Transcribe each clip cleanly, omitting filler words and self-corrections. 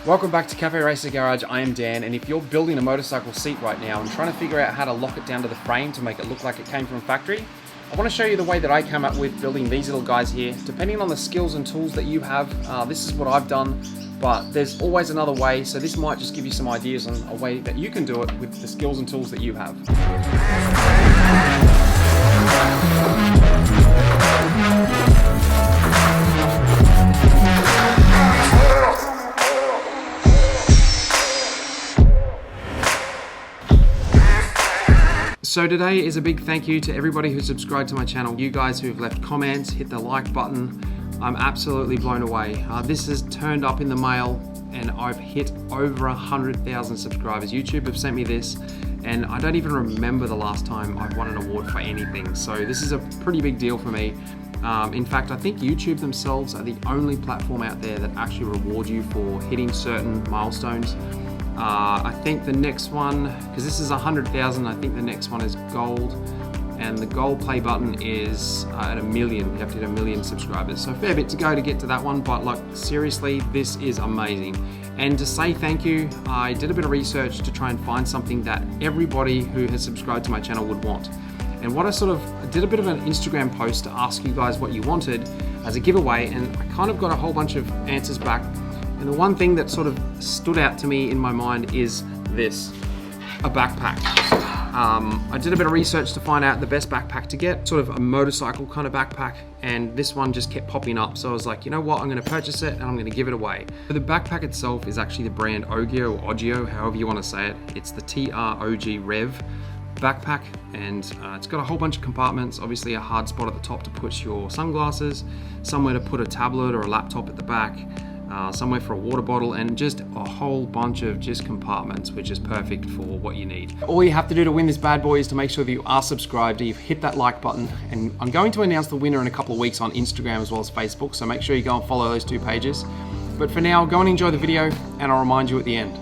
Welcome back to Cafe Racer Garage. I am Dan, and if you're building a motorcycle seat right now and trying to figure out how to lock it down to the frame to make it look like it came from factory, I want to show you the way that I came up with building these little guys here. Depending on the skills and tools that you have, this is what I've done, but there's always another way, so this might just give you some ideas on a way that you can do it with the skills and tools that you have. So today is a big thank you to everybody who subscribed to my channel. You guys who have left comments, hit the like button. I'm absolutely blown away. This has turned up in the mail and I've hit over 100,000 subscribers. YouTube have sent me this and I don't even remember the last time I've won an award for anything. So this is a pretty big deal for me. In fact, I think YouTube themselves are the only platform out there that actually reward you for hitting certain milestones. I think the next one, because this is 100,000, I think the next one is gold, and the gold play button is at 1 million. You have to hit 1 million subscribers, so a fair bit to go to get to that one, but like seriously, this is amazing. And to say thank you, I did a bit of research to try and find something that everybody who has subscribed to my channel would want. And what I did a bit of an Instagram post to ask you guys what you wanted as a giveaway, and I kind of got a whole bunch of answers back. And the one thing that sort of stood out to me in my mind is this, a backpack. I did a bit of research to find out the best backpack to get, sort of a motorcycle kind of backpack, and this one just kept popping up. So I was like, you know what, I'm gonna purchase it and I'm gonna give it away. So the backpack itself is actually the brand Ogio or Ogio, however you wanna say it. It's the TROG Rev backpack, and it's got a whole bunch of compartments, obviously a hard spot at the top to put your sunglasses, somewhere to put a tablet or a laptop at the back, somewhere for a water bottle, and just a whole bunch of just compartments, which is perfect for what you need. All you have to do to win this bad boy is to make sure that you are subscribed, you've hit that like button, and I'm going to announce the winner in a couple of weeks on Instagram as well as Facebook, so make sure you go and follow those two pages. But for now, go and enjoy the video, and I'll remind you at the end.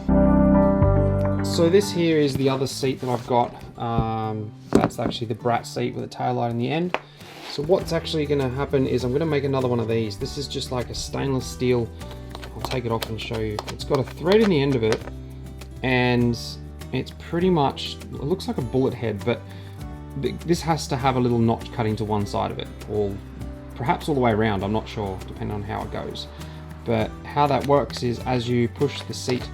So this here is the other seat that I've got. That's actually the Brat seat with a tail light in the end. So what's actually going to happen is I'm going to make another one of these. This is just like a stainless steel. I'll take it off and show you. It's got a thread in the end of it, and it's pretty much, it looks like a bullet head, but this has to have a little notch cutting to one side of it, or perhaps all the way around, I'm not sure, depending on how it goes. But how that works is as you push the seat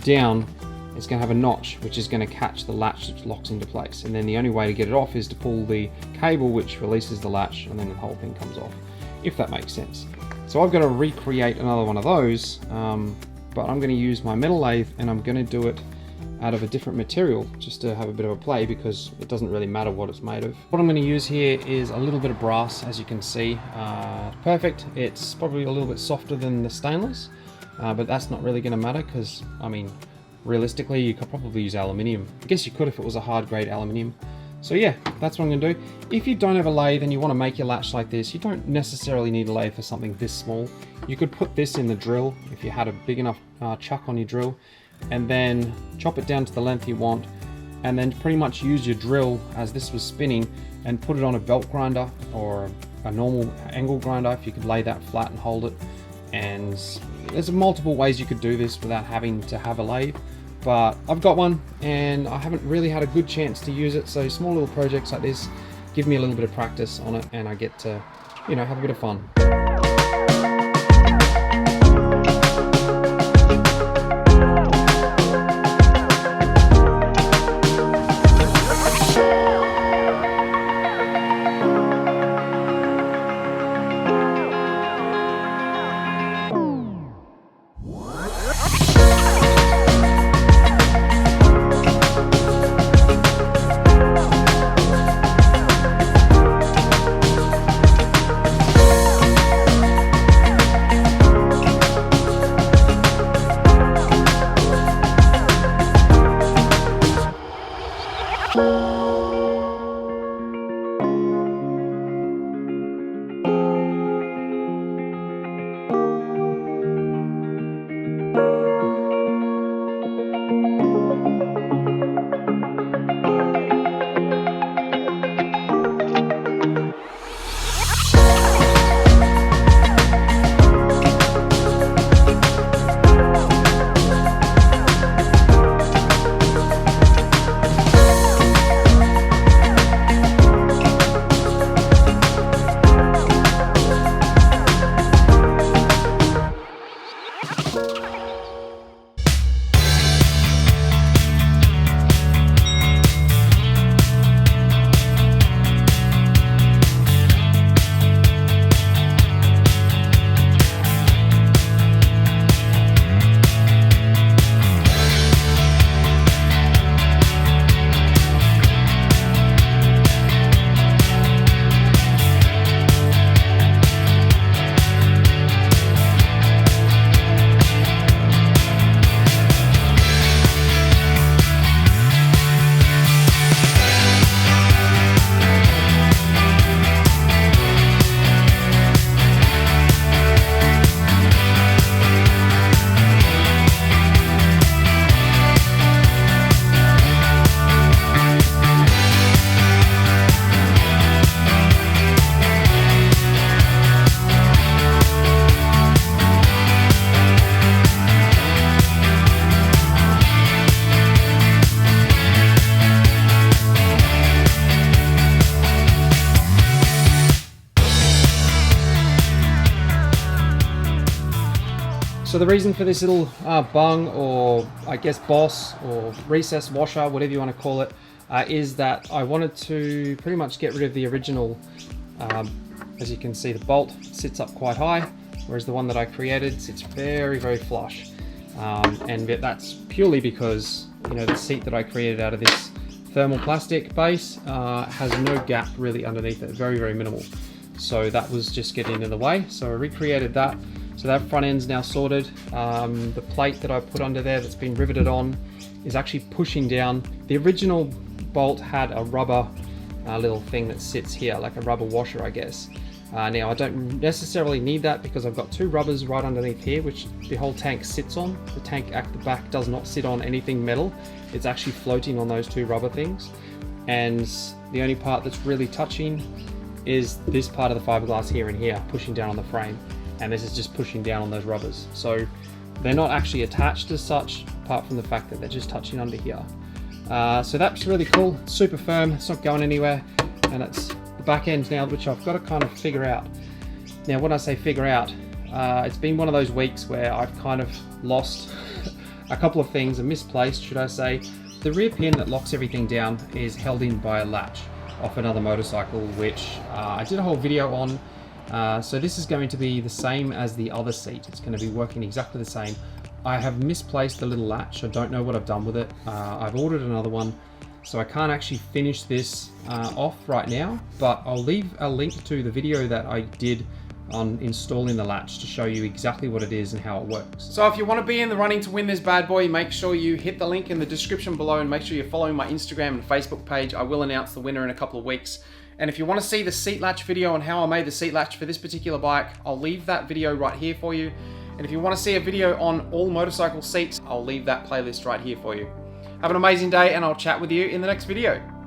down, it's going to have a notch which is going to catch the latch which locks into place, and then the only way to get it off is to pull the cable which releases the latch, and then the whole thing comes off, if that makes sense. So I've got to recreate another one of those, but I'm going to use my metal lathe, and I'm going to do it out of a different material just to have a bit of a play, because it doesn't really matter what it's made of. What I'm going to use here is a little bit of brass, as you can see. Perfect. It's probably a little bit softer than the stainless, but that's not really going to matter, because I mean, realistically, you could probably use aluminium. I guess you could if it was a hard grade aluminium. So yeah, that's what I'm gonna do. If you don't have a lathe and you wanna make your latch like this, you don't necessarily need a lathe for something this small. You could put this in the drill if you had a big enough chuck on your drill, and then chop it down to the length you want, and then pretty much use your drill as this was spinning and put it on a belt grinder or a normal angle grinder if you could lay that flat and hold it. And there's multiple ways you could do this without having to have a lathe, but I've got one and I haven't really had a good chance to use it, so small little projects like this give me a little bit of practice on it, and I get to, you know, have a bit of fun. So the reason for this little bung, or I guess boss or recess washer, whatever you want to call it, is that I wanted to pretty much get rid of the original. As you can see, the bolt sits up quite high, whereas the one that I created sits very, very flush. And that's purely because, you know, the seat that I created out of this thermal plastic base has no gap really underneath it, very, very minimal. So that was just getting in the way. So I recreated that. So that front end's now sorted. The plate that I put under there that's been riveted on is actually pushing down. The original bolt had a rubber little thing that sits here, like a rubber washer, I guess. Now I don't necessarily need that because I've got two rubbers right underneath here, which the whole tank sits on. The tank at the back does not sit on anything metal. It's actually floating on those two rubber things. And the only part that's really touching is this part of the fiberglass here and here, pushing down on the frame. And this is just pushing down on those rubbers. So they're not actually attached as such, apart from the fact that they're just touching under here. So that's really cool. It's super firm, it's not going anywhere. And it's the back end now, which I've got to kind of figure out. Now, when I say figure out, it's been one of those weeks where I've kind of lost a couple of things, and misplaced, should I say. The rear pin that locks everything down is held in by a latch off another motorcycle, which I did a whole video on. So this is going to be the same as the other seat. It's going to be working exactly the same. I have misplaced the little latch. I don't know what I've done with it. I've ordered another one, so I can't actually finish this off right now, but I'll leave a link to the video that I did on installing the latch to show you exactly what it is and how it works. So if you want to be in the running to win this bad boy, make sure you hit the link in the description below, and make sure you're following my Instagram and Facebook page. I will announce the winner in a couple of weeks. And if you want to see the seat latch video on how I made the seat latch for this particular bike, I'll leave that video right here for you. And if you want to see a video on all motorcycle seats, I'll leave that playlist right here for you. Have an amazing day, and I'll chat with you in the next video.